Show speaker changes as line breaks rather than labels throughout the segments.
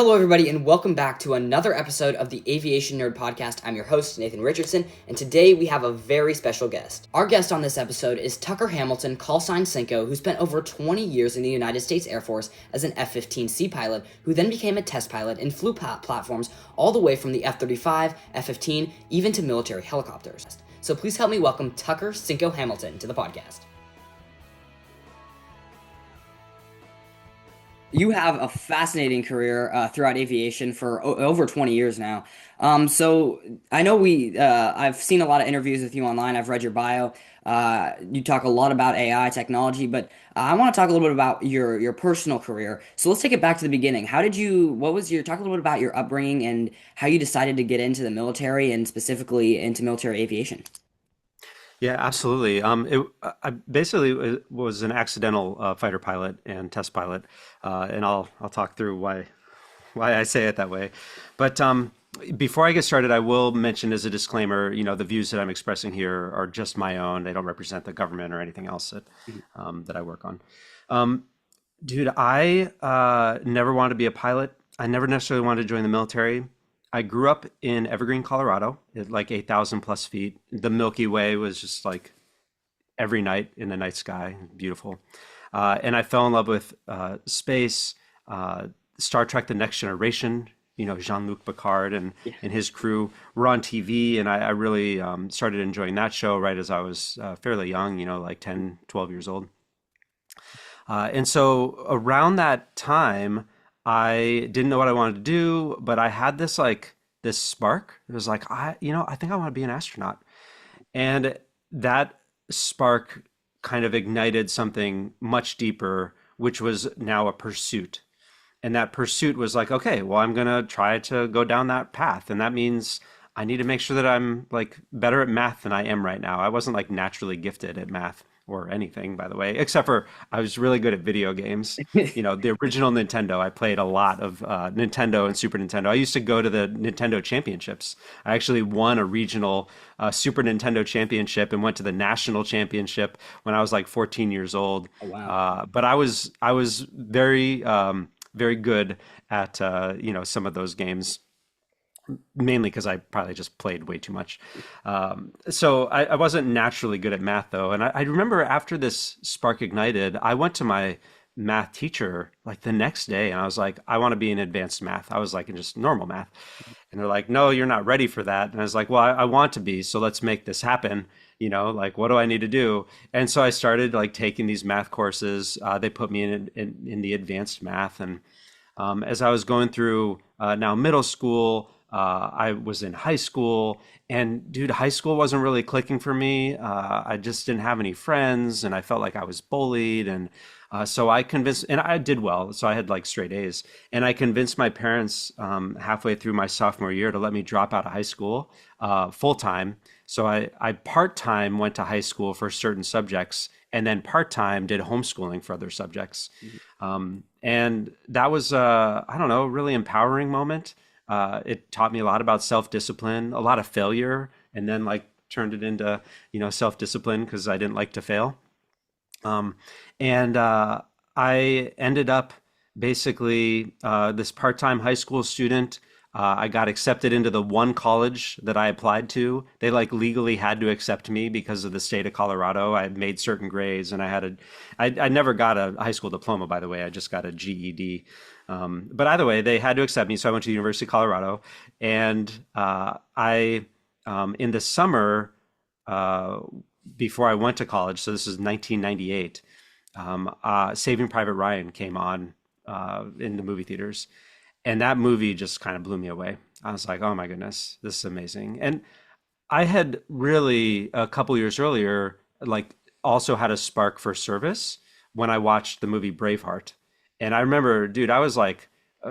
Hello, everybody, and welcome back to another episode of the Aviation Nerd Podcast. I'm your host, Nathan Richardson, and today we have a very special guest. Our guest on this episode is Tucker Hamilton, callsign Cinco, who spent over 20 years in the United States Air Force as an F-15C pilot, who then became a test pilot and flew platforms all the way from the F-35, F-15, even to military helicopters. So please help me welcome Tucker Cinco Hamilton to the podcast. You have a fascinating career throughout aviation for over 20 years now. So I know I've seen a lot of interviews with you online. I've read your bio. You talk a lot about AI technology, but I want to talk a little bit about your personal career. So let's take it back to the beginning. Talk a little bit about your upbringing and how you decided to get into the military and specifically into military aviation.
Yeah, absolutely. I basically was an accidental fighter pilot and test pilot, and I'll talk through why I say it that way. But before I get started, I will mention as a disclaimer, the views that I'm expressing here are just my own. They don't represent the government or anything else that I work on. Dude, I never wanted to be a pilot. I never necessarily wanted to join the military. I grew up in Evergreen, Colorado, at like 8,000 plus feet. The Milky Way was just like every night in the night sky, beautiful. And I fell in love with space, Star Trek: The Next Generation. Jean-Luc Picard and his crew were on TV, and I really started enjoying that show right as I was fairly young, like 10, 12 years old. And so around that time, I didn't know what I wanted to do, but I had this spark. It was like, I think I want to be an astronaut. And that spark kind of ignited something much deeper, which was now a pursuit. And that pursuit was like, okay, well, I'm going to try to go down that path. And that means I need to make sure that I'm like better at math than I am right now. I wasn't like naturally gifted at math or anything, by the way, except for I was really good at video games. The original Nintendo, I played a lot of Nintendo and Super Nintendo. I used to go to the Nintendo championships. I actually won a regional Super Nintendo championship and went to the national championship when I was like 14 years old.
Oh, wow.
But I was very, very good at, some of those games. Mainly because I probably just played way too much. So I wasn't naturally good at math, though. And I remember after this spark ignited, I went to my math teacher like the next day and I was like, I want to be in advanced math. I was like in just normal math. And they're like, no, you're not ready for that. And I was like, well, I want to be. So let's make this happen. Like, what do I need to do? And so I started like taking these math courses. They put me in the advanced math. And as I was going through now middle school, I was in high school, and dude, high school wasn't really clicking for me. I just didn't have any friends, and I felt like I was bullied. And so I convinced, and I did well, so I had like straight A's. And I convinced my parents halfway through my sophomore year to let me drop out of high school full time. So I part time went to high school for certain subjects, and then part time did homeschooling for other subjects. And that was, I don't know, a really empowering moment. It taught me a lot about self-discipline, a lot of failure, and then like turned it into, self-discipline because I didn't like to fail. And I ended up basically this part-time high school student. I got accepted into the one college that I applied to. They like legally had to accept me because of the state of Colorado. I had made certain grades, and I never got a high school diploma, by the way. I just got a GED. But either way, they had to accept me. So I went to the University of Colorado, and in the summer before I went to college, so this is 1998, Saving Private Ryan came on in the movie theaters. And that movie just kind of blew me away. I was like, oh my goodness, this is amazing. And I had really a couple years earlier, like also had a spark for service when I watched the movie Braveheart. And I remember, dude, I was like,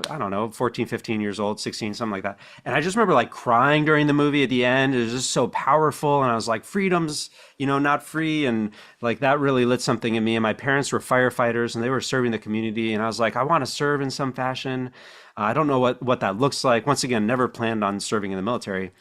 I don't know, 14, 15 years old, 16, something like that. And I just remember like crying during the movie at the end. It was just so powerful. And I was like, freedom's, not free. And like that really lit something in me. And my parents were firefighters and they were serving the community. And I was like, I want to serve in some fashion. I don't know what that looks like. Once again, never planned on serving in the military.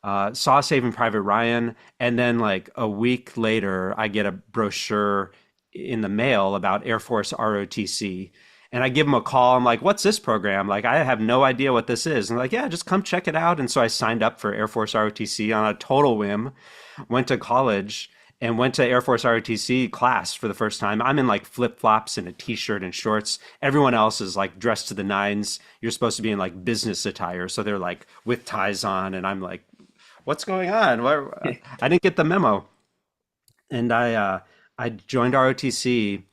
Saw Saving Private Ryan. And then like a week later, I get a brochure in the mail about Air Force ROTC. And I give them a call. I'm like, what's this program? Like, I have no idea what this is. And they're like, yeah, just come check it out. And so I signed up for Air Force ROTC on a total whim, went to college and went to Air Force ROTC class for the first time. I'm in like flip flops and a t-shirt and shorts. Everyone else is like dressed to the nines. You're supposed to be in like business attire. So they're like with ties on. And I'm like, what's going on? I didn't get the memo. And I joined ROTC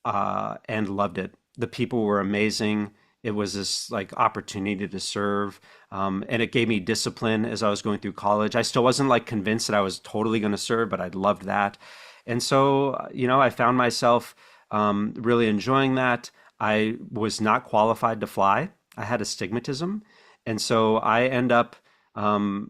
and loved it. The people were amazing. It was this like opportunity to serve, and it gave me discipline as I was going through college. I still wasn't like convinced that I was totally going to serve, but I loved that. And so, I found myself really enjoying that. I was not qualified to fly. I had astigmatism, and so I end up um,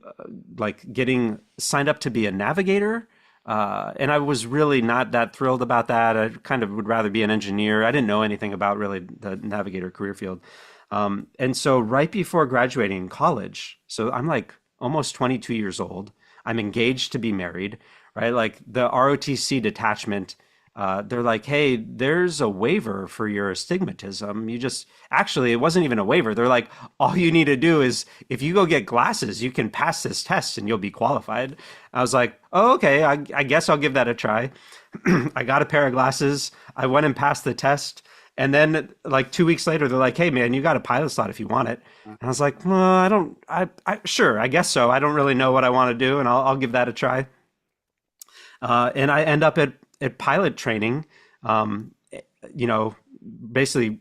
like getting signed up to be a navigator. And I was really not that thrilled about that. I kind of would rather be an engineer. I didn't know anything about really the navigator career field. And so right before graduating college, so I'm like almost 22 years old. I'm engaged to be married, right? Like the ROTC detachment, they're like, hey, there's a waiver for your astigmatism. Actually, it wasn't even a waiver. They're like, all you need to do is if you go get glasses, you can pass this test and you'll be qualified. I was like, oh, okay, I guess I'll give that a try. I got a pair of glasses. I went and passed the test. And then like 2 weeks later, they're like, hey, man, you got a pilot slot if you want it. And I was like, well, I don't, sure, I guess so. I don't really know what I want to do, and I'll give that a try. And I end up at pilot training, um, you know, basically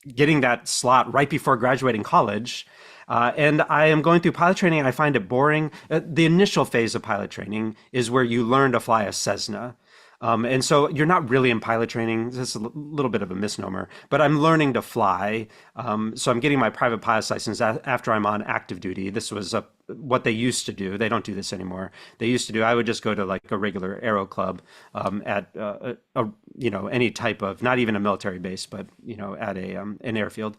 getting that slot right before graduating college. And I am going through pilot training and I find it boring. The initial phase of pilot training is where you learn to fly a Cessna. And so you're not really in pilot training. This is a little bit of a misnomer, but I'm learning to fly. So I'm getting my private pilot's license after I'm on active duty. This was what they used to do. They don't do this anymore. They used to do. I would just go to like a regular aero club at any type of, not even a military base, but at an airfield.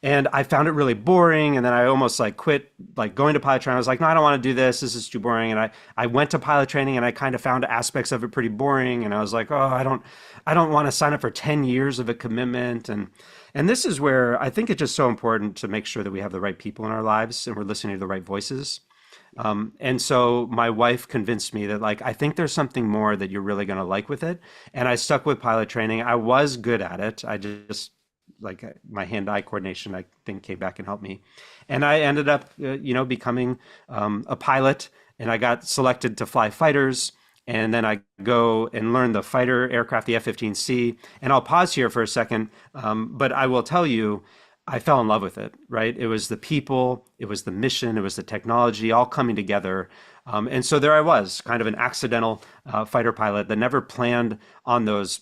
And I found it really boring. And then I almost like quit like going to pilot training. I was like, no, I don't want to do this. This is too boring. And I went to pilot training and I kind of found aspects of it pretty boring. And I was like, oh, I don't want to sign up for 10 years of a commitment. And this is where I think it's just so important to make sure that we have the right people in our lives and we're listening to the right voices. And so my wife convinced me that like, I think there's something more that you're really going to like with it. And I stuck with pilot training. I was good at it. I just like my hand-eye coordination, I think came back and helped me. And I ended up, becoming a pilot, and I got selected to fly fighters. And then I go and learn the fighter aircraft, the F-15C. And I'll pause here for a second, but I will tell you, I fell in love with it, right? It was the people, it was the mission, it was the technology all coming together. And so there I was, kind of an accidental fighter pilot that never planned on those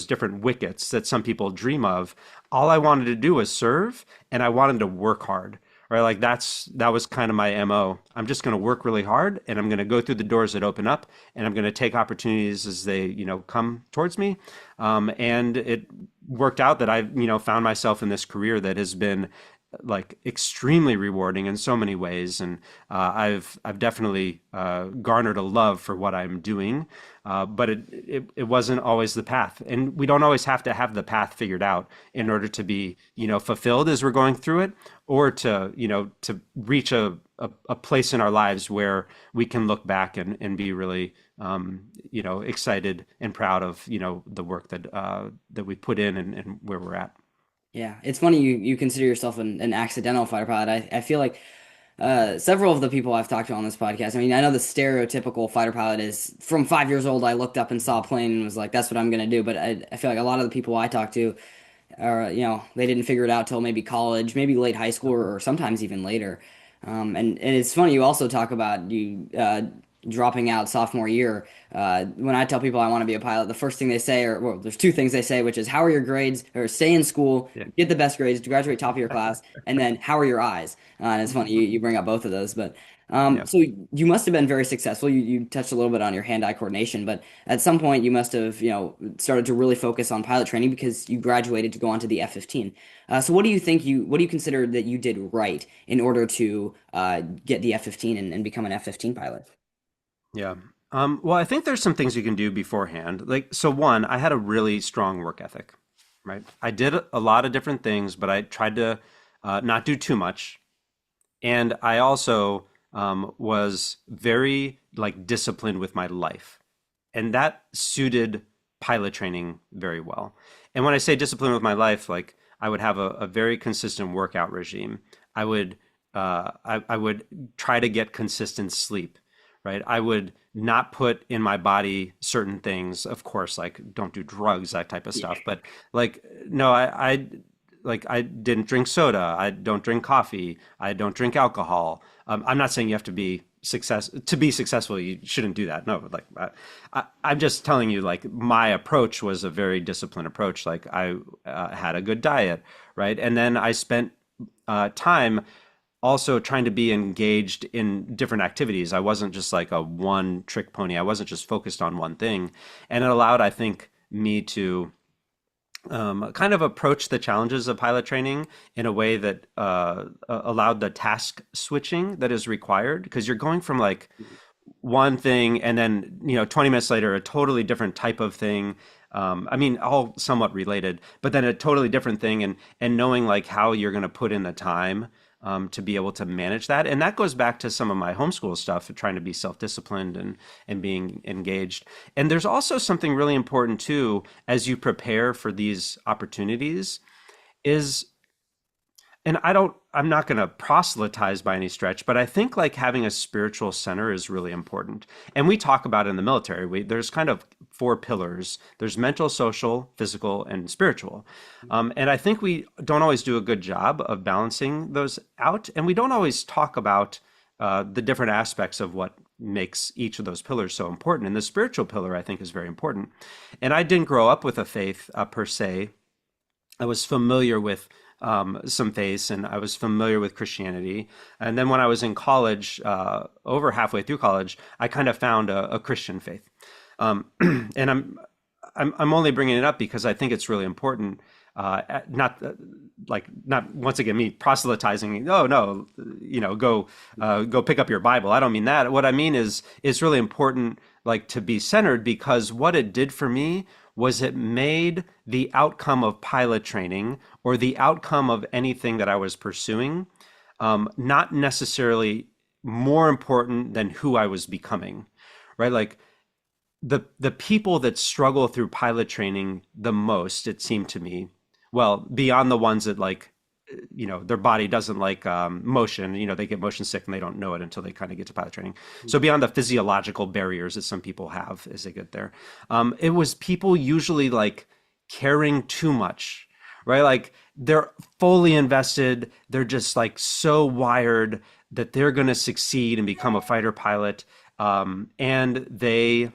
different wickets that some people dream of. All I wanted to do was serve, and I wanted to work hard, right? Like that was kind of my MO. I'm just going to work really hard, and I'm going to go through the doors that open up, and I'm going to take opportunities as they, come towards me. And it worked out that I, found myself in this career that has been like extremely rewarding in so many ways, and I've definitely garnered a love for what I'm doing, but it wasn't always the path, and we don't always have to have the path figured out in order to be fulfilled as we're going through it, or to reach a place in our lives where we can look back and be really excited and proud of the work that we put in and where we're at.
Yeah, it's funny you consider yourself an accidental fighter pilot. I feel like several of the people I've talked to on this podcast. I mean, I know the stereotypical fighter pilot is from 5 years old. I looked up and saw a plane and was like, "That's what I'm gonna do." But I feel like a lot of the people I talk to are, they didn't figure it out till maybe college, maybe late high school, or sometimes even later. And it's funny you also talk about you dropping out sophomore year. When I tell people I want to be a pilot, the first thing they say, or well, there's two things they say, which is how are your grades, or stay in school,
Yeah.
get the best grades, graduate top of your class, and then how are your eyes? And it's funny you bring up both of those, but
Yeah.
so you must have been very successful. You touched a little bit on your hand-eye coordination, but at some point you must have started to really focus on pilot training because you graduated to go on to the F-15. So what do you consider that you did right in order to get the F-15 and become an F-15 pilot?
Yeah. Well, I think there's some things you can do beforehand. Like, so one, I had a really strong work ethic. right? I did a lot of different things, but I tried to not do too much. And I also was very like disciplined with my life, and that suited pilot training very well. And when I say discipline with my life, like I would have a very consistent workout regime. I would try to get consistent sleep, right? I would not put in my body certain things, of course, like don't do drugs, that type of
Yeah.
stuff. But like, no, I didn't drink soda. I don't drink coffee. I don't drink alcohol. I'm not saying you have to be successful. You shouldn't do that. No, like I'm just telling you, like my approach was a very disciplined approach. Like I had a good diet, right? And then I spent time also trying to be engaged in different activities. I wasn't just like a one trick pony. I wasn't just focused on one thing, and it allowed, I think, me to kind of approach the challenges of pilot training in a way that allowed the task switching that is required, because you're going from like one thing and then 20 minutes later a totally different type of thing. I mean, all somewhat related, but then a totally different thing, and knowing like how you're going to put in the time to be able to manage that. And that goes back to some of my homeschool stuff, trying to be self-disciplined and being engaged. And there's also something really important too, as you prepare for these opportunities, is, and I'm not going to proselytize by any stretch, but I think like having a spiritual center is really important. And we talk about it in the military. There's kind of four pillars. There's mental, social, physical, and spiritual. And I think we don't always do a good job of balancing those out. And we don't always talk about the different aspects of what makes each of those pillars so important. And the spiritual pillar, I think, is very important. And I didn't grow up with a faith per se. I was familiar with some faiths, and I was familiar with Christianity. And then when I was in college, over halfway through college, I kind of found a Christian faith. And I'm only bringing it up because I think it's really important. Not once again me proselytizing. Oh no, go pick up your Bible. I don't mean that. What I mean is it's really important, like, to be centered, because what it did for me was it made the outcome of pilot training or the outcome of anything that I was pursuing not necessarily more important than who I was becoming, right? Like the people that struggle through pilot training the most, it seemed to me, well, beyond the ones that like, their body doesn't like motion, they get motion sick and they don't know it until they kind of get to pilot training. So beyond the physiological barriers that some people have as they get there, it was people usually like caring too much, right? Like they're fully invested. They're just like so wired that they're going to succeed and become a fighter pilot. And they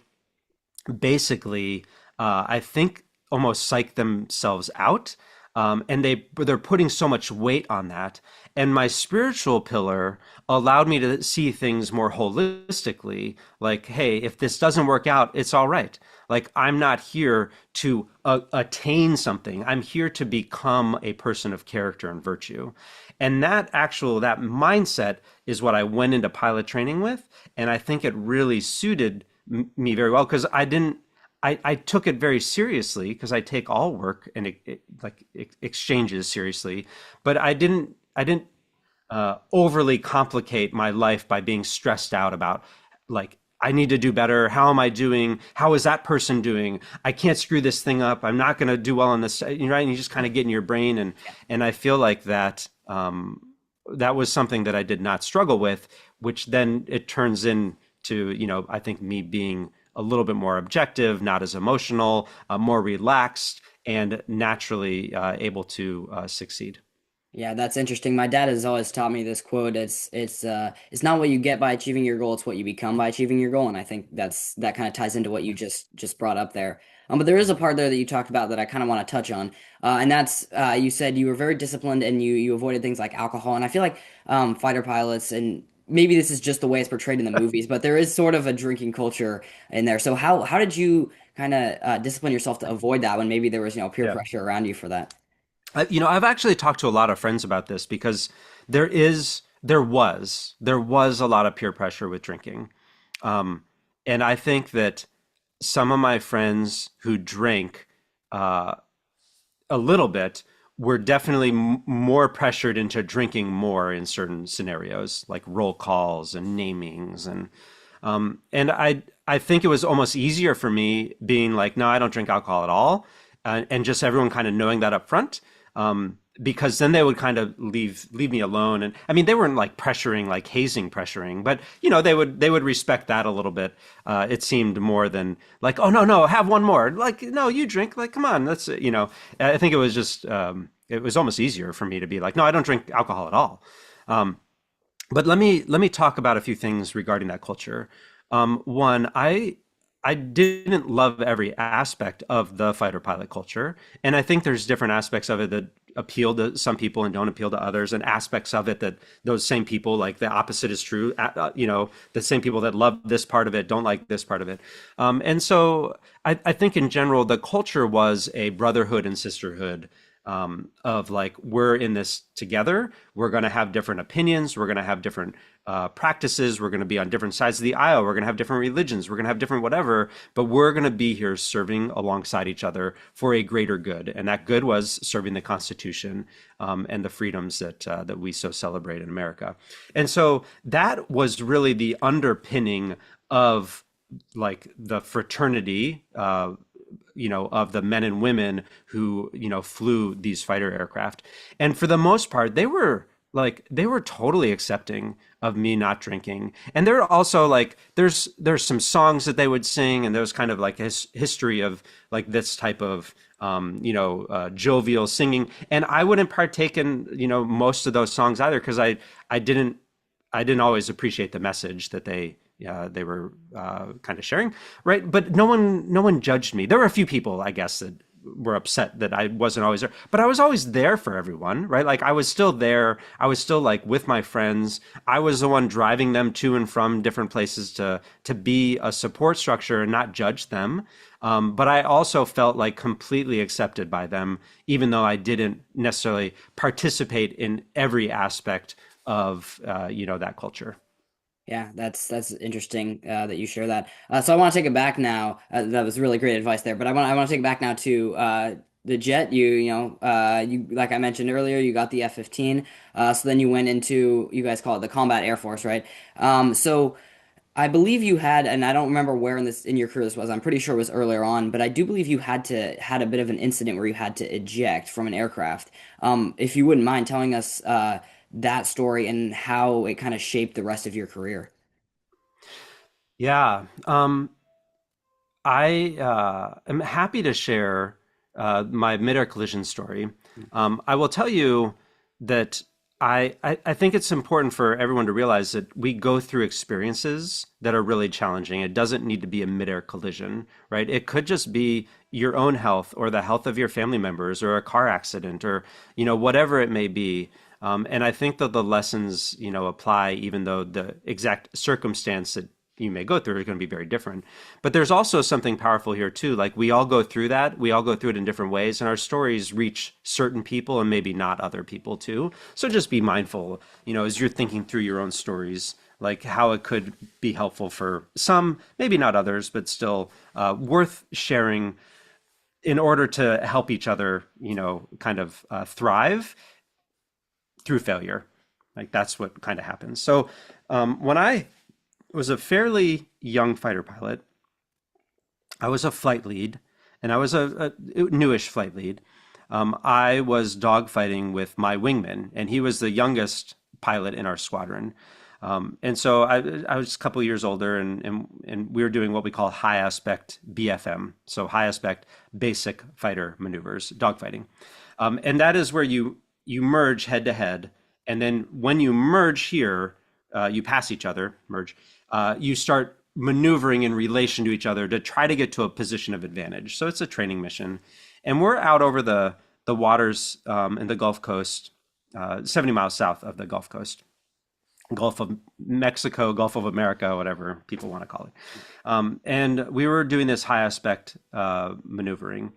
basically, I think, almost psych themselves out. And they're putting so much weight on that. And my spiritual pillar allowed me to see things more holistically. Like, hey, if this doesn't work out, it's all right. Like, I'm not here to attain something. I'm here to become a person of character and virtue. And that mindset is what I went into pilot training with. And I think it really suited me very well, because I took it very seriously, because I take all work and exchanges seriously, but I didn't overly complicate my life by being stressed out about, like, I need to do better. How am I doing? How is that person doing? I can't screw this thing up. I'm not going to do well on this. Right? And you just kind of get in your brain, and I feel like that that was something that I did not struggle with, which then it turns into, I think, me being a little bit more objective, not as emotional, more relaxed, and naturally able to succeed.
Yeah, that's interesting. My dad has always taught me this quote. It's not what you get by achieving your goal, it's what you become by achieving your goal. And I think that kind of ties into what you just brought up there. But there is a part there that you talked about that I kind of want to touch on. And that's you said you were very disciplined and you avoided things like alcohol. And I feel like fighter pilots, and maybe this is just the way it's portrayed in the movies, but there is sort of a drinking culture in there. So how did you kind of discipline yourself to avoid that when maybe there was peer
Yeah.
pressure around you for that?
I've actually talked to a lot of friends about this, because there was a lot of peer pressure with drinking. And I think that some of my friends who drank, a little bit, we're definitely more pressured into drinking more in certain scenarios, like roll calls and namings, and I think it was almost easier for me being like, no, I don't drink alcohol at all, and just everyone kind of knowing that up front. Because then they would kind of leave me alone, and I mean they weren't like pressuring, like hazing pressuring, but they would respect that a little bit. It seemed more than like, oh no, have one more, like no, you drink, like come on, that's I think it was just it was almost easier for me to be like, no, I don't drink alcohol at all. But let me talk about a few things regarding that culture. One, I didn't love every aspect of the fighter pilot culture, and I think there's different aspects of it that appeal to some people and don't appeal to others, and aspects of it that those same people, like the opposite is true. The same people that love this part of it don't like this part of it, and so I think in general the culture was a brotherhood and sisterhood, of like, we're in this together. We're going to have different opinions. We're going to have different practices. We're going to be on different sides of the aisle. We're going to have different religions. We're going to have different whatever, but we're going to be here serving alongside each other for a greater good. And that good was serving the Constitution, and the freedoms that we so celebrate in America. And so that was really the underpinning of like the fraternity, of the men and women who, flew these fighter aircraft. And for the most part, they were totally accepting of me not drinking. And they're also like, there's some songs that they would sing, and there's kind of like history of like this type of, jovial singing. And I wouldn't partake in, most of those songs either, because I didn't always appreciate the message that they were kind of sharing, right? But no one judged me. There were a few people, I guess, that were upset that I wasn't always there, but I was always there for everyone, right? Like I was still there. I was still like with my friends. I was the one driving them to and from different places to be a support structure and not judge them. But I also felt like completely accepted by them, even though I didn't necessarily participate in every aspect of that culture.
Yeah, that's interesting that you share that. So I want to take it back now. That was really great advice there. But I want to take it back now to the jet. You like I mentioned earlier, you got the F-15. So then you went into, you guys call it the Combat Air Force, right? So I believe you had, and I don't remember where in your career this was. I'm pretty sure it was earlier on, but I do believe you had a bit of an incident where you had to eject from an aircraft. If you wouldn't mind telling us that story and how it kind of shaped the rest of your career.
Yeah. I am happy to share my midair collision story. I will tell you that I think it's important for everyone to realize that we go through experiences that are really challenging. It doesn't need to be a midair collision, right? It could just be your own health or the health of your family members or a car accident or, whatever it may be. And I think that the lessons, apply even though the exact circumstance that you may go through is going to be very different. But there's also something powerful here too. Like we all go through that. We all go through it in different ways, and our stories reach certain people and maybe not other people too. So just be mindful, as you're thinking through your own stories, like how it could be helpful for some, maybe not others, but still worth sharing in order to help each other, kind of thrive through failure. Like that's what kind of happens. So when I was a fairly young fighter pilot, I was a flight lead, and I was a newish flight lead. I was dogfighting with my wingman, and he was the youngest pilot in our squadron. And so I was a couple of years older, and we were doing what we call high aspect BFM, so high aspect basic fighter maneuvers, dogfighting. And that is where you merge head to head, and then when you merge here, you pass each other, merge. You start maneuvering in relation to each other to try to get to a position of advantage. So it's a training mission, and we're out over the waters in the Gulf Coast, 70 miles south of the Gulf Coast, Gulf of Mexico, Gulf of America, whatever people want to call it. And we were doing this high aspect maneuvering.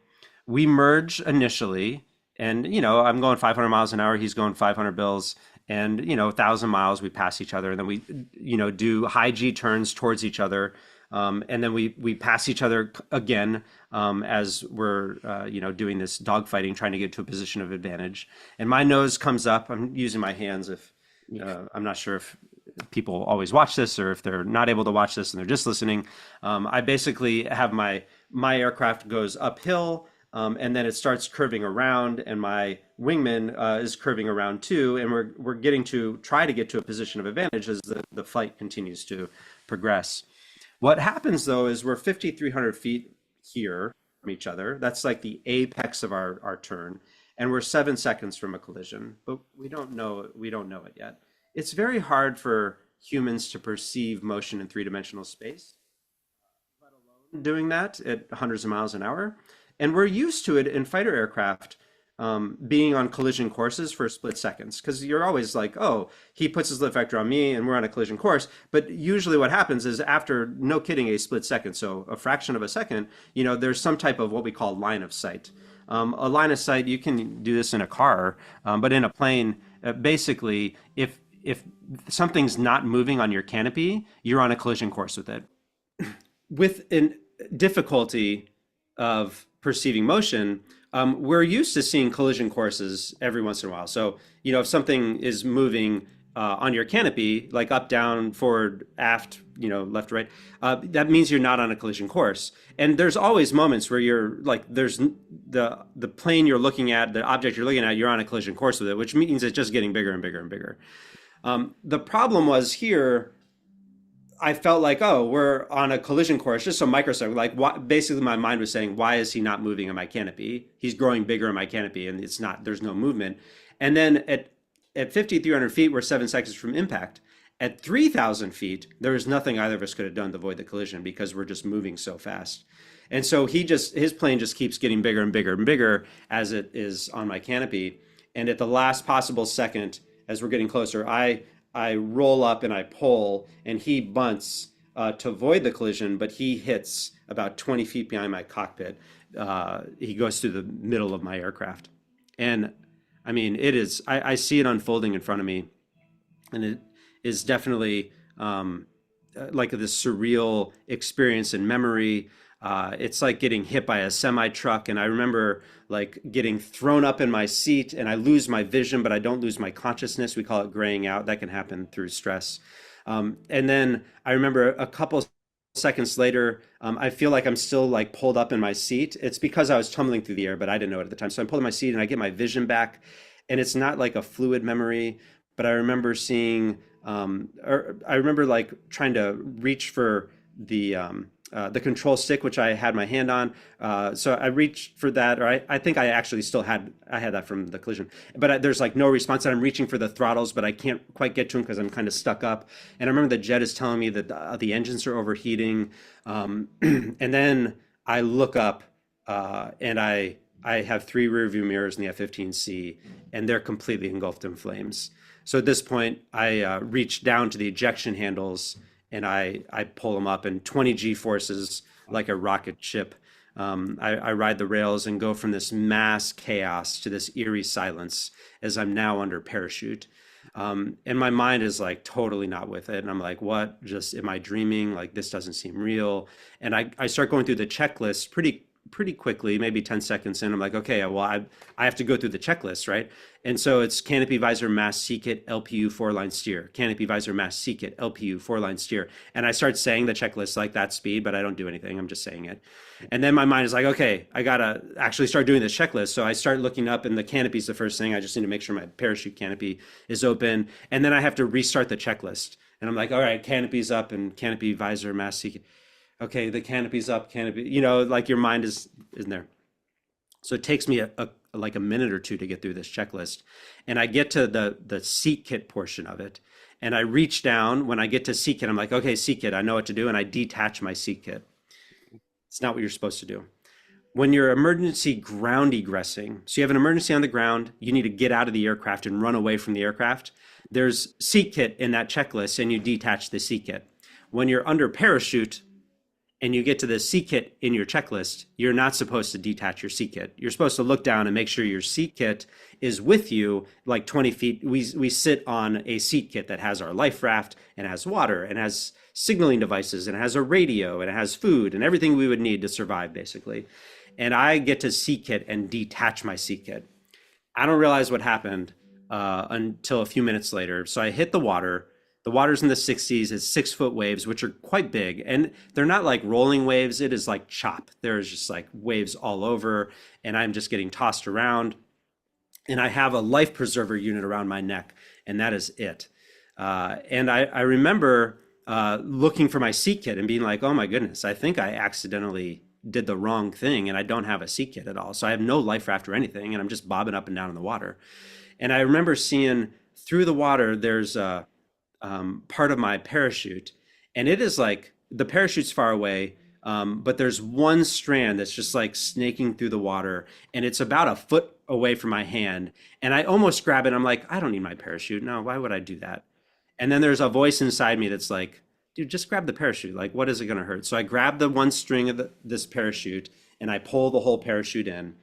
We merge initially, and I'm going 500 miles an hour. He's going 500 bills. And 1,000 miles we pass each other, and then we do high G turns towards each other, And then we pass each other again as we're doing this dogfighting, trying to get to a position of advantage. And my nose comes up. I'm using my hands. If I'm not sure if people always watch this or if they're not able to watch this and they're just listening. I basically have my aircraft goes uphill. And then it starts curving around, and my wingman is curving around too, and we're getting to try to get to a position of advantage as the flight continues to progress. What happens though is we're 5,300 feet here from each other. That's like the apex of our turn, and we're 7 seconds from a collision, but we don't know it yet. It's very hard for humans to perceive motion in three-dimensional space, doing that at hundreds of miles an hour. And we're used to it in fighter aircraft, being on collision courses for split seconds, because you're always like, oh, he puts his lift vector on me and we're on a collision course. But usually what happens is after, no kidding, a split second, so a fraction of a second, there's some type of what we call line of sight. A line of sight, you can do this in a car, but in a plane, basically, if something's not moving on your canopy, you're on a collision course with it. With an difficulty of perceiving motion, we're used to seeing collision courses every once in a while. So, if something is moving on your canopy, like up, down, forward, aft, left, right, that means you're not on a collision course. And there's always moments where you're like, there's the plane you're looking at, the object you're looking at, you're on a collision course with it, which means it's just getting bigger and bigger and bigger. The problem was here, I felt like, oh, we're on a collision course, just a microsecond. Like, basically, my mind was saying, why is he not moving in my canopy? He's growing bigger in my canopy, and there's no movement. And then at 5,300 feet, we're 7 seconds from impact. At 3,000 feet, there was nothing either of us could have done to avoid the collision because we're just moving so fast. And so his plane just keeps getting bigger and bigger and bigger as it is on my canopy. And at the last possible second, as we're getting closer, I roll up and I pull, and he bunts to avoid the collision, but he hits about 20 feet behind my cockpit. He goes through the middle of my aircraft. And I mean, I see it unfolding in front of me, and it is definitely like this surreal experience and memory. It's like getting hit by a semi truck, and I remember like getting thrown up in my seat, and I lose my vision, but I don't lose my consciousness. We call it graying out. That can happen through stress. And then I remember a couple seconds later, I feel like I'm still like pulled up in my seat. It's because I was tumbling through the air, but I didn't know it at the time. So I'm pulled in my seat, and I get my vision back, and it's not like a fluid memory, but I remember seeing, or I remember like trying to reach for the control stick, which I had my hand on. So I reached for that, or I think I actually still had that from the collision, but there's like no response, and I'm reaching for the throttles, but I can't quite get to them because I'm kind of stuck up. And I remember the jet is telling me that the engines are overheating. And then I look up, and I have 3 rear view mirrors in the F-15C, and they're completely engulfed in flames. So at this point, I reach down to the ejection handles, and I pull them up, and 20 G forces like a rocket ship. I ride the rails and go from this mass chaos to this eerie silence as I'm now under parachute. And my mind is like totally not with it. And I'm like, what? Just, am I dreaming? Like, this doesn't seem real. And I start going through the checklist pretty quickly, maybe 10 seconds in. I'm like, okay, well, I have to go through the checklist, right? And so it's canopy, visor, mast, seat-kit, LPU, 4-line steer. Canopy, visor, mast, seat-kit, LPU, 4-line steer. And I start saying the checklist like that speed, but I don't do anything. I'm just saying it. And then my mind is like, okay, I gotta actually start doing this checklist. So I start looking up, and the canopy is the first thing. I just need to make sure my parachute canopy is open. And then I have to restart the checklist. And I'm like, all right, canopy's up, and canopy, visor, mast, seat-kit. Okay, the canopy's up, canopy, like your mind is in there. So it takes me like a minute or two to get through this checklist. And I get to the seat kit portion of it. And I reach down. When I get to seat kit, I'm like, okay, seat kit, I know what to do. And I detach my seat kit. It's not what you're supposed to do. When you're emergency ground egressing, so you have an emergency on the ground, you need to get out of the aircraft and run away from the aircraft. There's seat kit in that checklist, and you detach the seat kit. When you're under parachute, and you get to the seat kit in your checklist, you're not supposed to detach your seat kit. You're supposed to look down and make sure your seat kit is with you like 20 feet. We sit on a seat kit that has our life raft and has water and has signaling devices and it has a radio and it has food and everything we would need to survive, basically. And I get to seat kit and detach my seat kit. I don't realize what happened until a few minutes later. So I hit the water. The water's in the 60s. It's 6-foot waves, which are quite big. And they're not like rolling waves. It is like chop. There's just like waves all over. And I'm just getting tossed around. And I have a life preserver unit around my neck. And that is it. And I remember looking for my seat kit and being like, oh my goodness, I think I accidentally did the wrong thing and I don't have a seat kit at all. So I have no life raft or anything. And I'm just bobbing up and down in the water. And I remember seeing through the water, there's a part of my parachute, and it is like the parachute's far away, but there's one strand that's just like snaking through the water, and it's about a foot away from my hand. And I almost grab it. I'm like, I don't need my parachute. No, why would I do that? And then there's a voice inside me that's like, dude, just grab the parachute. Like, what is it going to hurt? So I grab the one string of this parachute and I pull the whole parachute in.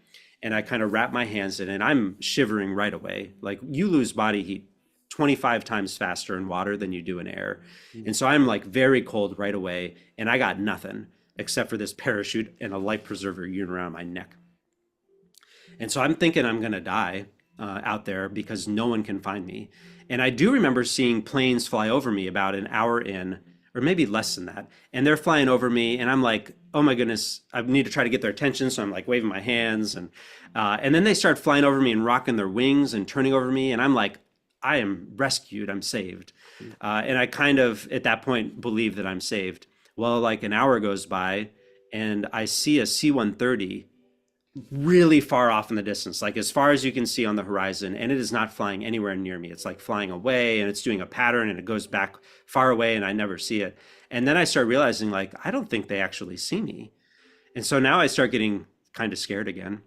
And I kind of wrap my hands in it, and I'm shivering right away. Like, you lose body heat 25 times faster in water than you do in air. And so I'm like very cold right away. And I got nothing except for this parachute and a life preserver unit around my neck. And so I'm thinking I'm going to die out there because no one can find me. And I do remember seeing planes fly over me about an hour in, or maybe less than that. And they're flying over me, and I'm like, oh my goodness, I need to try to get their attention. So I'm like waving my hands, and then they start flying over me and rocking their wings and turning over me. And I'm like, I am rescued, I'm saved. And I kind of, at that point, believe that I'm saved. Well, like an hour goes by, and I see a C-130 really far off in the distance, like as far as you can see on the horizon, and it is not flying anywhere near me. It's like flying away, and it's doing a pattern, and it goes back far away, and I never see it. And then I start realizing, like, I don't think they actually see me. And so now I start getting kind of scared again,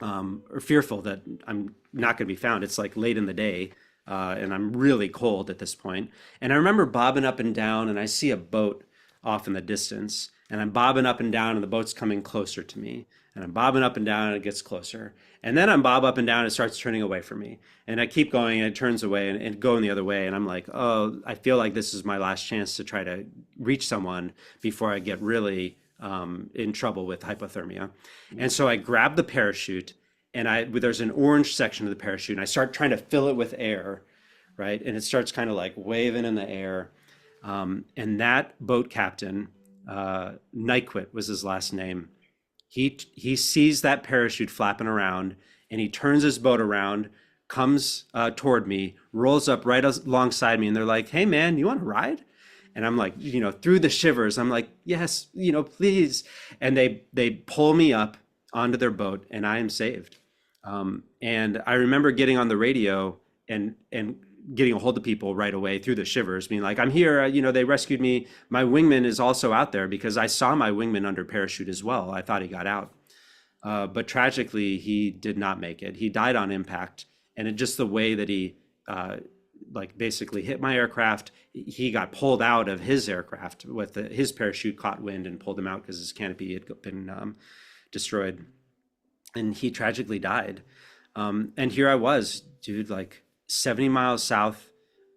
or fearful that I'm not going to be found. It's like late in the day, and I'm really cold at this point. And I remember bobbing up and down, and I see a boat off in the distance, and I'm bobbing up and down, and the boat's coming closer to me. And I'm bobbing up and down, and it gets closer. And then I'm bob up and down, and it starts turning away from me. And I keep going, and it turns away and going the other way. And I'm like, oh, I feel like this is my last chance to try to reach someone before I get really in trouble with hypothermia. And so I grab the parachute, and there's an orange section of the parachute, and I start trying to fill it with air, right? And it starts kind of like waving in the air. And that boat captain, Nyquist was his last name. He sees that parachute flapping around, and he turns his boat around, comes toward me, rolls up right alongside me, and they're like, hey man, you want to ride? And I'm like, through the shivers, I'm like, yes, please. And they pull me up onto their boat, and I am saved. And I remember getting on the radio and getting a hold of people right away through the shivers, being like, I'm here, they rescued me. My wingman is also out there, because I saw my wingman under parachute as well. I thought he got out. But tragically, he did not make it. He died on impact. And just the way that he basically hit my aircraft, he got pulled out of his aircraft with his parachute caught wind and pulled him out because his canopy had been destroyed. And he tragically died. And here I was, dude, like 70 miles south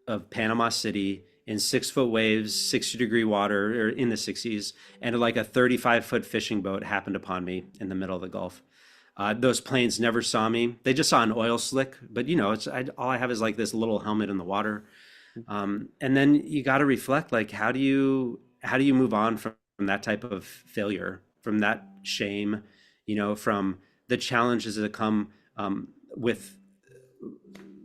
of Panama City in 6-foot waves, 60-degree water, or in the 60s, and like a 35-foot fishing boat happened upon me in the middle of the Gulf. Those planes never saw me. They just saw an oil slick, but all I have is like this little helmet in the water. And then you got to reflect, like, how do you move on from that type of failure, from that shame, from the challenges that come with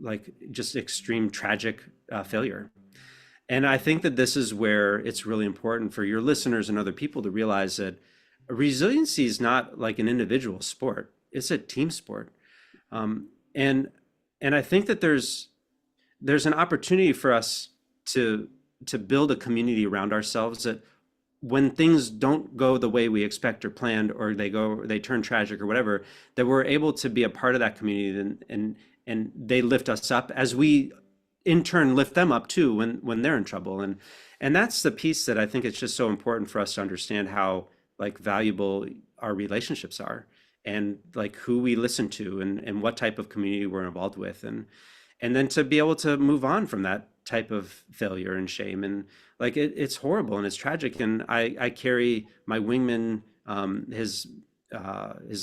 like just extreme tragic failure. And I think that this is where it's really important for your listeners and other people to realize that resiliency is not like an individual sport. It's a team sport. And I think that there's an opportunity for us to build a community around ourselves, that when things don't go the way we expect or planned, or they turn tragic or whatever, that we're able to be a part of that community, and they lift us up as we in turn lift them up too when they're in trouble. And that's the piece that I think it's just so important for us to understand how like valuable our relationships are, and like who we listen to, and what type of community we're involved with, and then to be able to move on from that type of failure and shame. And like it's horrible and it's tragic, and I carry my wingman, his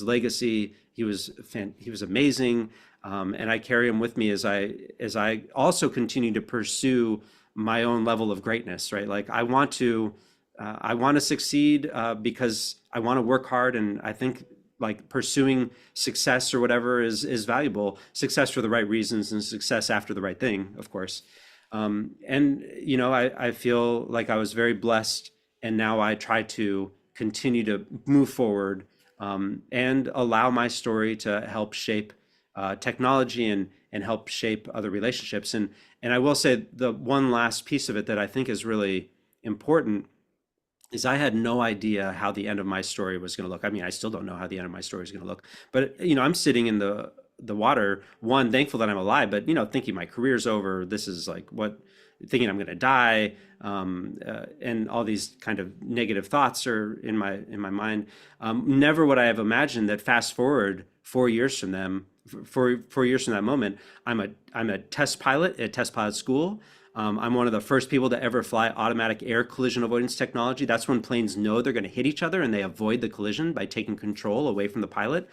legacy. He was amazing, and I carry him with me as I also continue to pursue my own level of greatness. Right, like I want to succeed, because I want to work hard, and I think like pursuing success or whatever is valuable. Success for the right reasons, and success after the right thing, of course. And I feel like I was very blessed, and now I try to continue to move forward, and allow my story to help shape technology, and help shape other relationships. And I will say the one last piece of it that I think is really important is I had no idea how the end of my story was going to look. I mean, I still don't know how the end of my story is going to look. But I'm sitting in the water, one, thankful that I'm alive, but thinking my career's over. This is like thinking I'm going to die, and all these kind of negative thoughts are in my mind. Never would I have imagined that fast forward 4 years from them, 4 years from that moment, I'm a test pilot at test pilot school. I'm one of the first people to ever fly automatic air collision avoidance technology. That's when planes know they're going to hit each other, and they avoid the collision by taking control away from the pilot,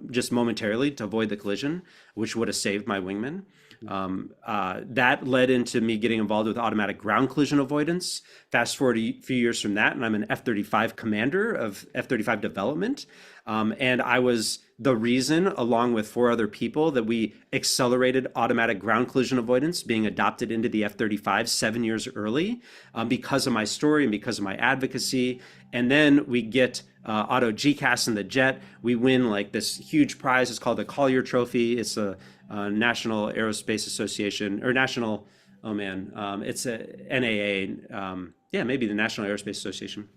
just momentarily to avoid the collision, which would have saved my wingman. That led into me getting involved with automatic ground collision avoidance. Fast forward a few years from that, and I'm an F-35 commander of F-35 development. And I was the reason, along with four other people, that we accelerated automatic ground collision avoidance being adopted into the F-35 7 years early, because of my story and because of my advocacy. And then we get auto GCAS in the jet. We win like this huge prize. It's called the Collier Trophy. It's a National Aerospace Association, or National, oh man, it's a NAA, yeah, maybe the National Aerospace Association.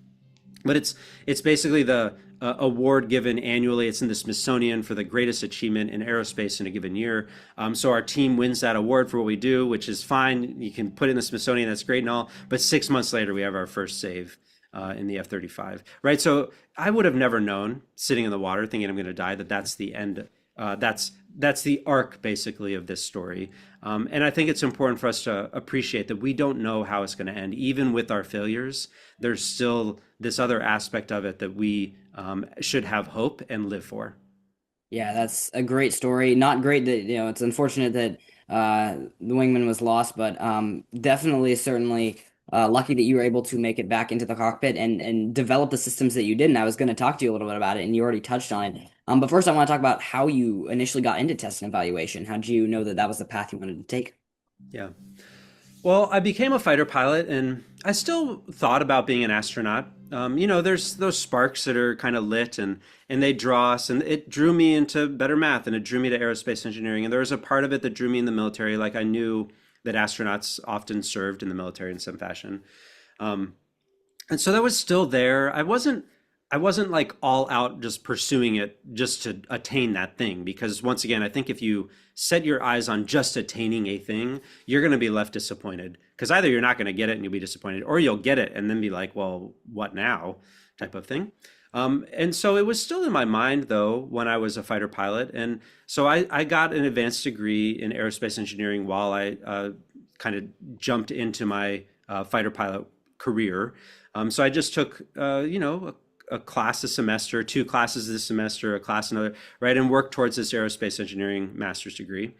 But it's basically the award given annually. It's in the Smithsonian for the greatest achievement in aerospace in a given year. So our team wins that award for what we do, which is fine. You can put it in the Smithsonian, that's great and all. But 6 months later, we have our first save in the F-35, right? So I would have never known, sitting in the water thinking I'm going to die, that that's the end. That's the arc, basically, of this story. And I think it's important for us to appreciate that we don't know how it's going to end. Even with our failures, there's still this other aspect of it that we should have hope and live for.
Yeah, that's a great story. Not great that, it's unfortunate that the wingman was lost, but definitely, certainly lucky that you were able to make it back into the cockpit and develop the systems that you did. And I was going to talk to you a little bit about it, and you already touched on it. But first, I want to talk about how you initially got into test and evaluation. How did you know that that was the path you wanted to take?
Yeah. Well, I became a fighter pilot, and I still thought about being an astronaut. There's those sparks that are kind of lit, and they draw us, and it drew me into better math, and it drew me to aerospace engineering. And there was a part of it that drew me in the military. Like I knew that astronauts often served in the military in some fashion. Um, and so that was still there. I wasn't like all out just pursuing it just to attain that thing, because once again, I think if you set your eyes on just attaining a thing, you're going to be left disappointed, because either you're not going to get it and you'll be disappointed, or you'll get it and then be like, well, what now, type of thing. And so it was still in my mind, though, when I was a fighter pilot. And so I got an advanced degree in aerospace engineering while I kind of jumped into my fighter pilot career. So I just took, a class a semester, two classes this semester, a class another, right, and worked towards this aerospace engineering master's degree.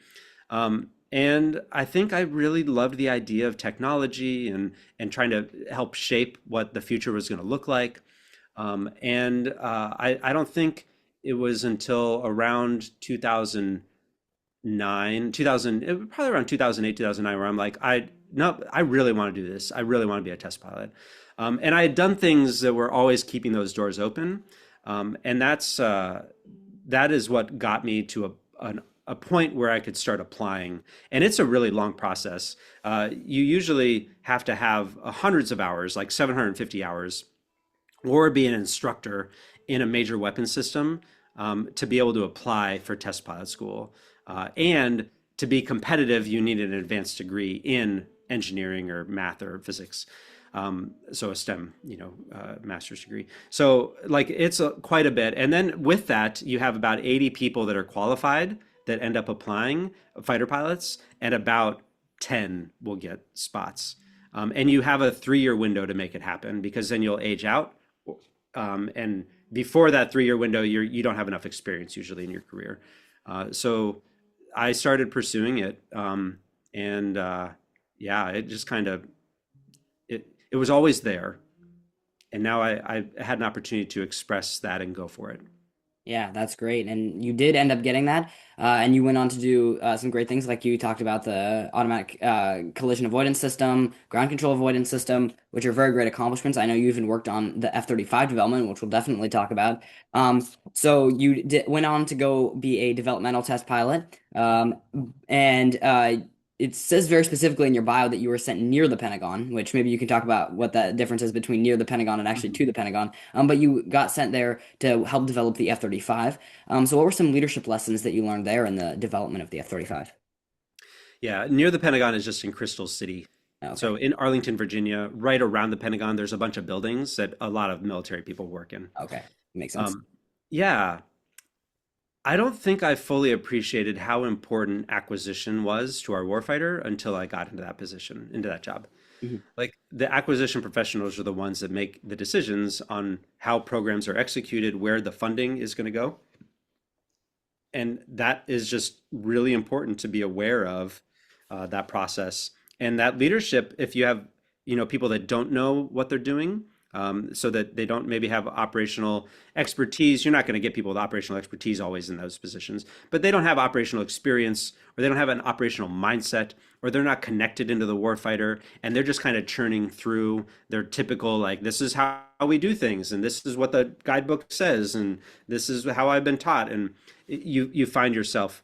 And I think I really loved the idea of technology and trying to help shape what the future was going to look like. And I don't think it was until around 2009, 2000, probably around 2008, 2009, where I'm like, no, I really want to do this. I really want to be a test pilot. And I had done things that were always keeping those doors open. And that is what got me to a point where I could start applying. And it's a really long process. You usually have to have hundreds of hours, like 750 hours, or be an instructor in a major weapons system, to be able to apply for test pilot school. And to be competitive, you need an advanced degree in engineering or math or physics. So a STEM, master's degree. So like it's quite a bit. And then with that, you have about 80 people that are qualified that end up applying, fighter pilots, and about 10 will get spots. And you have a 3-year window to make it happen because then you'll age out. And before that 3-year window, you don't have enough experience usually in your career. So I started pursuing it, and yeah, it just kind of it was always there, and now I had an opportunity to express that and go for it.
Yeah, that's great. And you did end up getting that. And you went on to do some great things, like you talked about the automatic collision avoidance system, ground control avoidance system, which are very great accomplishments. I know you even worked on the F-35 development, which we'll definitely talk about. So you went on to go be a developmental test pilot. And it says very specifically in your bio that you were sent near the Pentagon, which maybe you can talk about what that difference is between near the Pentagon and actually to the Pentagon. But you got sent there to help develop the F-35. So what were some leadership lessons that you learned there in the development of the F-35?
Yeah, near the Pentagon is just in Crystal City.
Okay.
So in Arlington, Virginia, right around the Pentagon, there's a bunch of buildings that a lot of military people work in.
Okay. Makes sense.
Um, yeah, I don't think I fully appreciated how important acquisition was to our warfighter until I got into that position, into that job.
Mhm.
Like the acquisition professionals are the ones that make the decisions on how programs are executed, where the funding is going to go. And that is just really important to be aware of, that process and that leadership. If you have, people that don't know what they're doing, so that they don't maybe have operational expertise. You're not going to get people with operational expertise always in those positions, but they don't have operational experience, or they don't have an operational mindset, or they're not connected into the warfighter, and they're just kind of churning through their typical, like, this is how we do things, and this is what the guidebook says, and this is how I've been taught. And you find yourself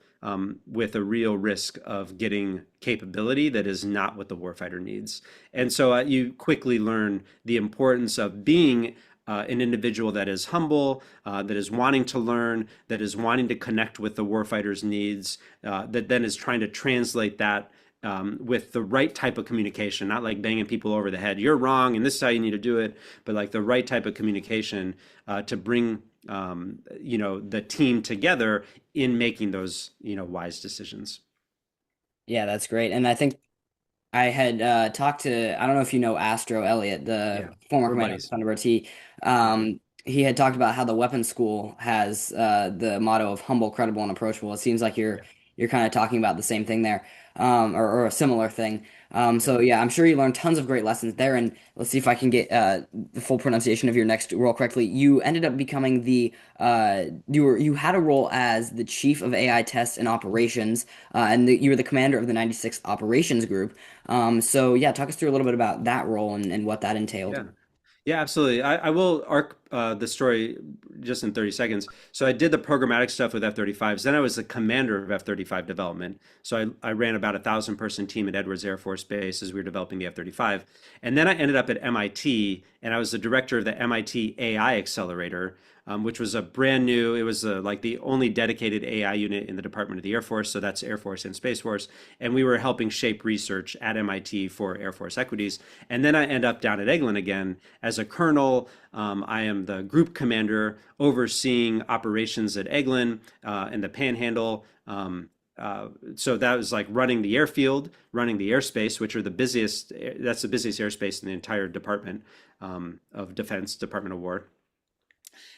with a real risk of getting capability that is not what the warfighter needs. And so you quickly learn the importance of being an individual that is humble, that is wanting to learn, that is wanting to connect with the warfighter's needs, that then is trying to translate that with the right type of communication, not like banging people over the head. You're wrong, and this is how you need to do it, but like the right type of communication to bring the team together in making those wise decisions.
Yeah, that's great. And I think I had talked to, I don't know if you know Astro Elliott, the
Yeah,
former
we're
commander of
buddies.
Thunderbirds. He had talked about how the weapons school has the motto of humble, credible, and approachable. It seems like
Yeah,
you're kind of talking about the same thing there, or a similar thing.
yeah.
So yeah, I'm sure you learned tons of great lessons there. And let's see if I can get the full pronunciation of your next role correctly. You ended up becoming you had a role as the chief of AI tests and operations, and you were the commander of the 96th Operations Group. So yeah, talk us through a little bit about that role and what that entailed.
Yeah. Yeah, absolutely. I will arc the story just in 30 seconds. So I did the programmatic stuff with F-35s. Then I was the commander of F-35 development. So I ran about 1,000-person team at Edwards Air Force Base as we were developing the F-35. And then I ended up at MIT, and I was the director of the MIT AI Accelerator, which was a brand new, it was like the only dedicated AI unit in the Department of the Air Force. So that's Air Force and Space Force. And we were helping shape research at MIT for Air Force equities. And then I end up down at Eglin again as a colonel. I am the group commander overseeing operations at Eglin and the Panhandle. So that was like running the airfield, running the airspace, which are the busiest, that's the busiest airspace in the entire Department of Defense, Department of War.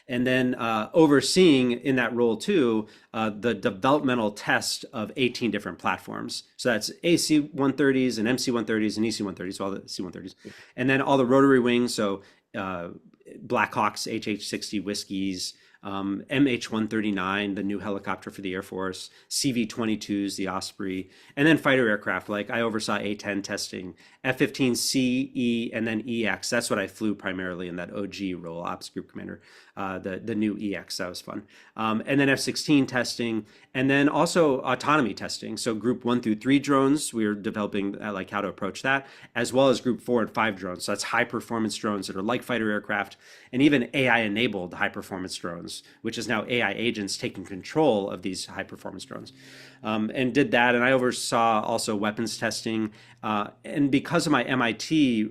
And then overseeing in that role too, the developmental test of 18 different platforms. So that's AC-130s and MC-130s and EC-130s, so all the C-130s. And then all the rotary wings, so Blackhawks, HH-60 Whiskies, MH-139, the new helicopter for the Air Force, CV-22s, the Osprey, and then fighter aircraft. Like I oversaw A-10 testing, F-15 C, E, and then EX. That's what I flew primarily in that OG role, Ops Group Commander, the new EX. That was fun. And then F-16 testing, and then also autonomy testing. So Group 1 through 3 drones, we were developing like how to approach that, as well as Group 4 and 5 drones. So that's high performance drones that are like fighter aircraft, and even AI-enabled high performance drones. drones, which is now AI agents taking control of these high performance drones, and did that. And I oversaw also weapons testing. And because of my MIT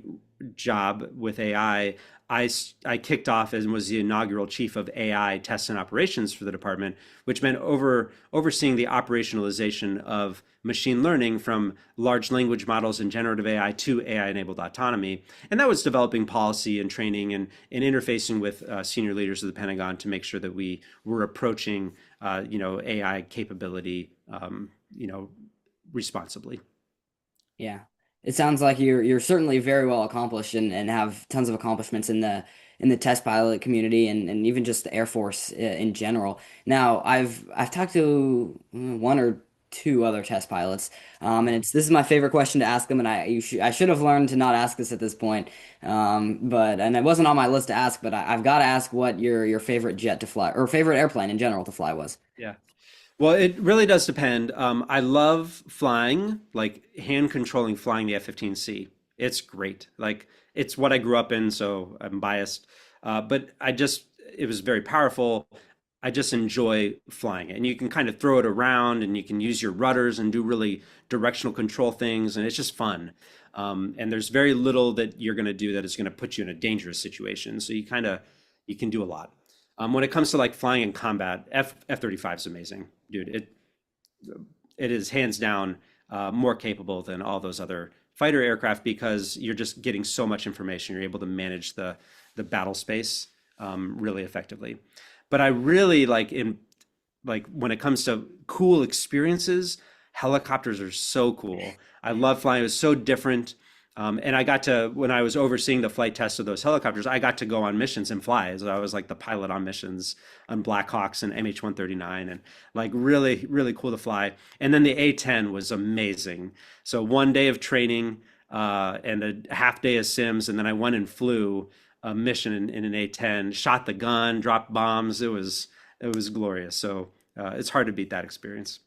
job with AI, I kicked off and was the inaugural chief of AI tests and operations for the department, which meant overseeing the operationalization of machine learning from large language models and generative AI to AI-enabled autonomy. And that was developing policy and training and interfacing with senior leaders of the Pentagon to make sure that we were approaching, AI capability, responsibly.
Yeah. It sounds like you're certainly very well accomplished and have tons of accomplishments in the test pilot community and even just the Air Force in general. Now, I've talked to one or two other test pilots, and it's this is my favorite question to ask them, and I should have learned to not ask this at this point, but and it wasn't on my list to ask, but I've got to ask what your favorite jet to fly or favorite airplane in general to fly was.
Yeah. Well, it really does depend. I love flying, like hand controlling flying the F-15C. It's great. Like it's what I grew up in, so I'm biased. But it was very powerful. I just enjoy flying it. And you can kind of throw it around and you can use your rudders and do really directional control things. And it's just fun. And there's very little that you're going to do that is going to put you in a dangerous situation. So you can do a lot. When it comes to like flying in combat, F-35 is amazing, dude. It is hands down more capable than all those other fighter aircraft because you're just getting so much information. You're able to manage the battle space really effectively. But I really like when it comes to cool experiences, helicopters are so cool. I love flying. It was so different. And I got to, when I was overseeing the flight tests of those helicopters, I got to go on missions and fly. So I was like the pilot on missions on Blackhawks and MH-139 and like really, really cool to fly. And then the A-10 was amazing. So one day of training and a half day of sims. And then I went and flew a mission in an A-10, shot the gun, dropped bombs. It was glorious. So it's hard to beat that experience.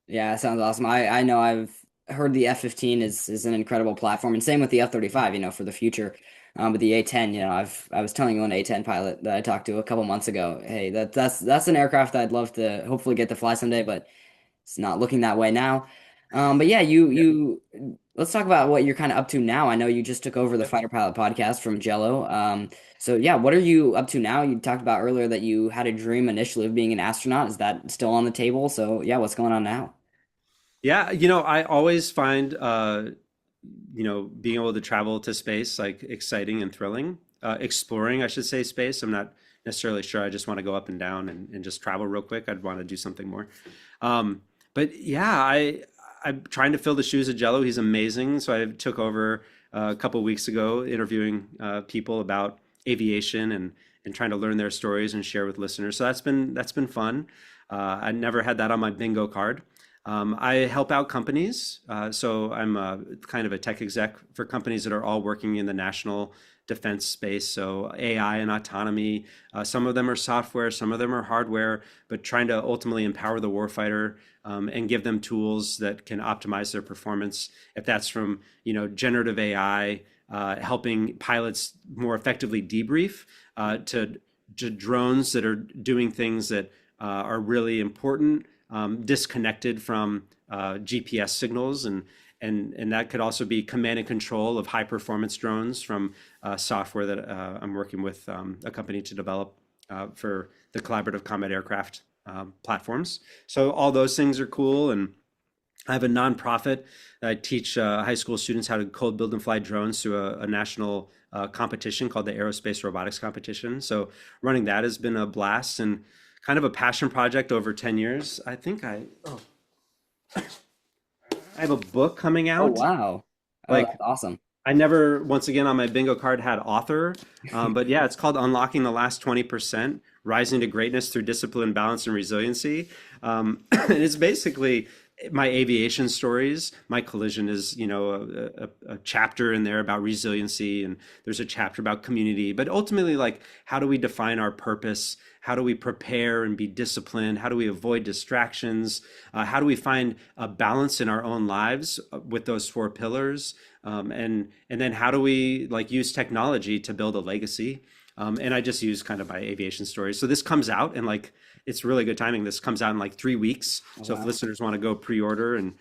Yeah, it sounds awesome. I know I've heard the F-15 is an incredible platform, and same with the F-35, for the future. But the A-10, I was telling you an A-10 pilot that I talked to a couple months ago, hey, that's an aircraft that I'd love to hopefully get to fly someday, but it's not looking that way now. But yeah, you let's talk about what you're kind of up to now. I know you just took over the
Yep.
Fighter Pilot podcast from Jello. So yeah, what are you up to now? You talked about earlier that you had a dream initially of being an astronaut. Is that still on the table? So yeah, what's going on now?
Yeah, I always find being able to travel to space like exciting and thrilling. Exploring, I should say, space. I'm not necessarily sure. I just want to go up and down and just travel real quick. I'd want to do something more. But yeah, I'm trying to fill the shoes of Jello. He's amazing. So I took over a couple weeks ago, interviewing people about aviation and trying to learn their stories and share with listeners. So that's been fun. I never had that on my bingo card. I help out companies. So I'm kind of a tech exec for companies that are all working in the national defense space. So AI and autonomy. Some of them are software, some of them are hardware, but trying to ultimately empower the warfighter and give them tools that can optimize their performance. If that's from generative AI, helping pilots more effectively debrief to drones that are doing things that are really important, disconnected from GPS signals, and that could also be command and control of high performance drones from software that I'm working with a company to develop for the collaborative combat aircraft platforms. So all those things are cool, and I have a nonprofit. I teach high school students how to code, build, and fly drones through a national competition called the Aerospace Robotics Competition. So running that has been a blast and kind of a passion project over 10 years. I have a book coming
Oh
out.
wow. Oh,
Like
that's awesome.
I never, once again, on my bingo card had author, but yeah, it's called Unlocking the Last 20%, Rising to Greatness Through Discipline, Balance, and Resiliency. And it's basically my aviation stories. My collision is, a chapter in there about resiliency, and there's a chapter about community. But ultimately, like, how do we define our purpose? How do we prepare and be disciplined? How do we avoid distractions? How do we find a balance in our own lives with those four pillars? And then how do we like use technology to build a legacy? And I just use kind of my aviation stories. So this comes out and like it's really good timing. This comes out in like 3 weeks.
Oh,
So if
wow.
listeners want to go pre-order and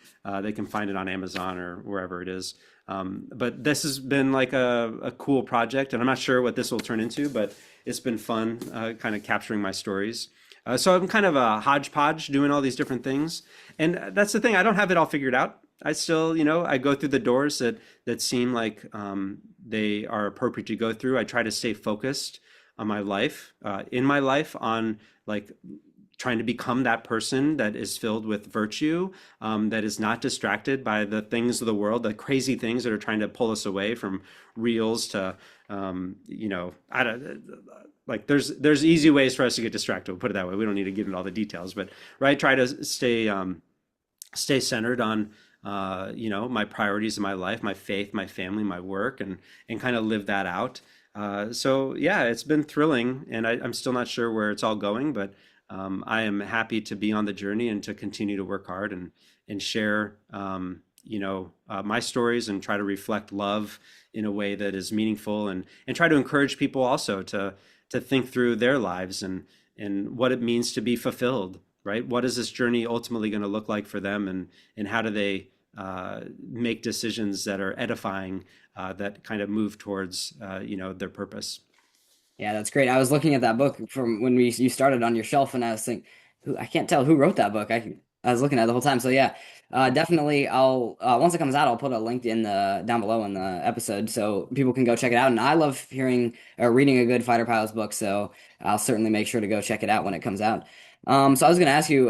they can find it on Amazon or wherever it is. But this has been like a cool project, and I'm not sure what this will turn into, but it's been fun kind of capturing my stories. So I'm kind of a hodgepodge doing all these different things. And that's the thing, I don't have it all figured out. I still, I go through the doors that seem like they are appropriate to go through. I try to stay focused on my life, in my life, on like trying to become that person that is filled with virtue, that is not distracted by the things of the world, the crazy things that are trying to pull us away from reels to, I don't like. There's easy ways for us to get distracted. We'll put it that way. We don't need to get into all the details, but right, try to stay centered on my priorities in my life, my faith, my family, my work, and kind of live that out. So yeah, it's been thrilling, and I'm still not sure where it's all going, but I am happy to be on the journey and to continue to work hard and share my stories and try to reflect love in a way that is meaningful and try to encourage people also to think through their lives and what it means to be fulfilled, right? What is this journey ultimately going to look like for them, and how do they make decisions that are edifying, that kind of move towards their purpose.
Yeah, that's great. I was looking at that book from when you started on your shelf, and I was thinking, who I can't tell who wrote that book. I was looking at it the whole time. So yeah, definitely. I'll once it comes out, I'll put a link in the down below in the episode so people can go check it out. And I love hearing or reading a good fighter pilot's book, so I'll certainly make sure to go check it out when it comes out. So I was going to ask you,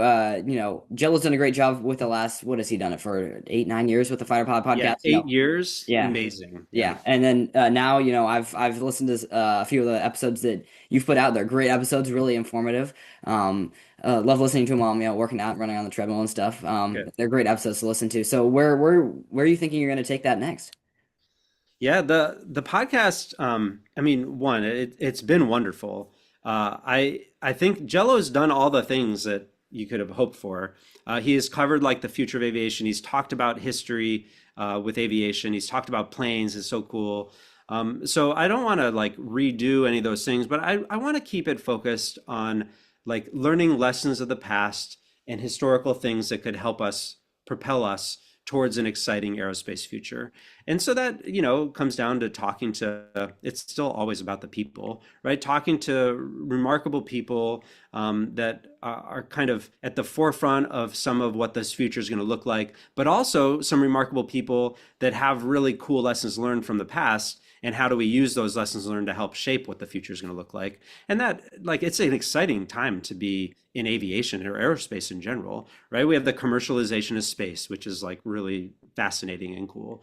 Jello's done a great job with the last. What has he done it for 8, 9 years with the Fighter Pilot
Yeah,
podcast?
8 years,
Yeah.
amazing. Yeah.
Yeah, and then now I've listened to a few of the episodes that you've put out. They're great episodes, really informative. Love listening to them while I'm working out, running on the treadmill and stuff.
Good.
They're great episodes to listen to. So where are you thinking you're going to take that next?
Yeah, the podcast. I mean, one, it's been wonderful. I think Jello's done all the things that you could have hoped for. He has covered like the future of aviation. He's talked about history with aviation. He's talked about planes. It's so cool. So I don't want to like redo any of those things, but I want to keep it focused on like learning lessons of the past and historical things that could help us propel us towards an exciting aerospace future. And so that, comes down to talking to, it's still always about the people, right? Talking to remarkable people that are kind of at the forefront of some of what this future is going to look like, but also some remarkable people that have really cool lessons learned from the past. And how do we use those lessons learned to help shape what the future is going to look like? And that, like, it's an exciting time to be in aviation or aerospace in general, right? We have the commercialization of space, which is like really fascinating and cool.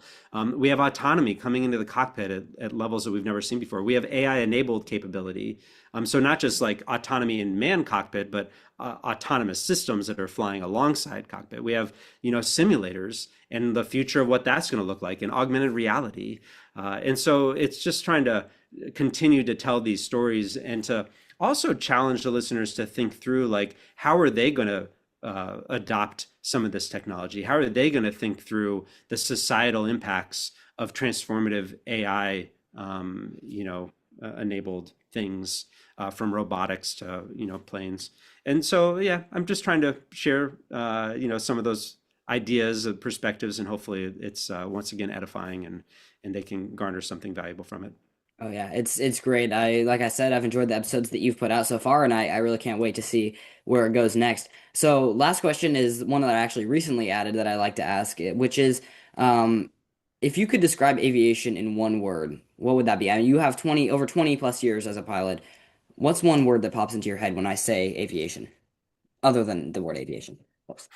We have autonomy coming into the cockpit at levels that we've never seen before. We have AI enabled capability. So not just like autonomy in man cockpit, but autonomous systems that are flying alongside cockpit. We have, simulators and the future of what that's going to look like in augmented reality. And so it's just trying to continue to tell these stories and to also challenge the listeners to think through like, how are they going to adopt some of this technology? How are they going to think through the societal impacts of transformative AI, enabled things, from robotics to, planes? And so, yeah, I'm just trying to share, some of those ideas and perspectives, and hopefully it's once again edifying and they can garner something valuable from it.
Oh yeah, it's great. Like I said, I've enjoyed the episodes that you've put out so far, and I really can't wait to see where it goes next. So last question is one that I actually recently added that I like to ask, which is, um, if you could describe aviation in one word, what would that be? I mean, you have 20 plus years as a pilot. What's one word that pops into your head when I say aviation, other than the word aviation? Oops.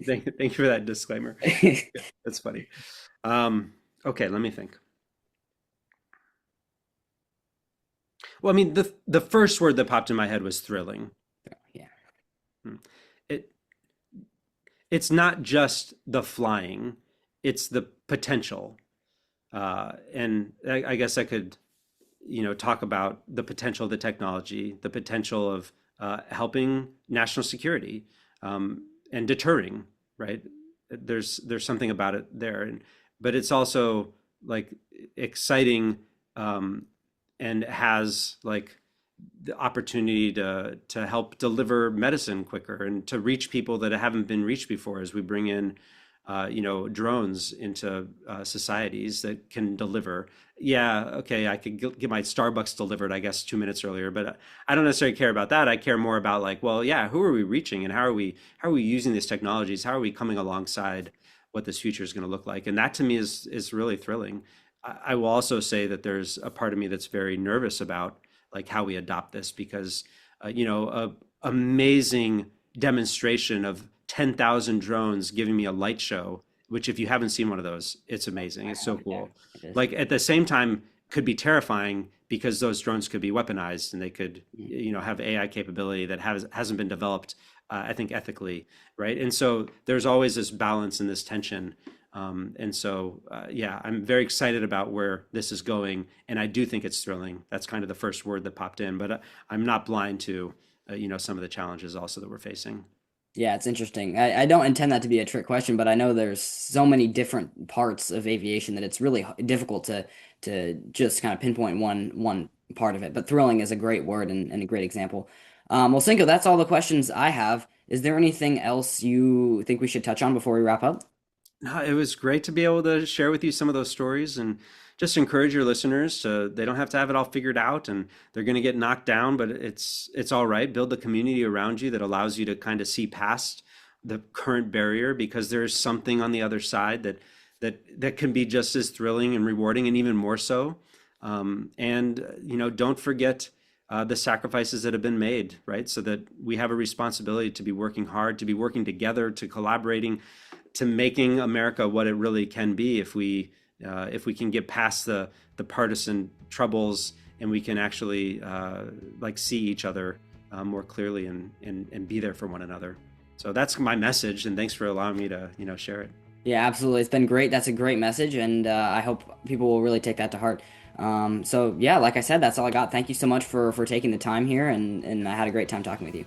Thank you for that disclaimer. Yeah, that's funny. Okay, let me think. Well, I mean, the first word that popped in my head was thrilling.
Yeah.
Hmm. It it's not just the flying; it's the potential. And I guess I could, talk about the potential of the technology, the potential of helping national security, and deterring. Right? There's something about it there, but it's also like exciting. and has like the opportunity to help deliver medicine quicker and to reach people that haven't been reached before as we bring in drones into societies that can deliver. Yeah, okay, I could get my Starbucks delivered, I guess, 2 minutes earlier, but I don't necessarily care about that. I care more about like, well, yeah, who are we reaching and how are we using these technologies? How are we coming alongside what this future is going to look like? And that to me is really thrilling. I will also say that there's a part of me that's very nervous about like how we adopt this because a amazing demonstration of 10,000 drones giving me a light show, which if you haven't seen one of those, it's amazing.
I
It's so
haven't yet.
cool.
It is.
Like at the same time could be terrifying because those drones could be weaponized and they could,
Mm.
have AI capability that hasn't been developed, I think ethically, right? And so there's always this balance and this tension. Yeah, I'm very excited about where this is going, and I do think it's thrilling. That's kind of the first word that popped in, but I'm not blind to, some of the challenges also that we're facing.
Yeah, it's interesting. I don't intend that to be a trick question, but I know there's so many different parts of aviation that it's really difficult to just kind of pinpoint one part of it. But thrilling is a great word and a great example. Well, Cinco, that's all the questions I have. Is there anything else you think we should touch on before we wrap up?
No, it was great to be able to share with you some of those stories and just encourage your listeners to they don't have to have it all figured out and they're going to get knocked down, but it's all right. Build the community around you that allows you to kind of see past the current barrier because there's something on the other side that can be just as thrilling and rewarding and even more so. Don't forget the sacrifices that have been made, right? So that we have a responsibility to be working hard, to be working together, to collaborating, to making America what it really can be if we can get past the partisan troubles and we can actually like see each other more clearly and be there for one another. So that's my message, and thanks for allowing me to share it.
Yeah, absolutely. It's been great. That's a great message, and I hope people will really take that to heart. So yeah, like I said, that's all I got. Thank you so much for taking the time here, and I had a great time talking with you.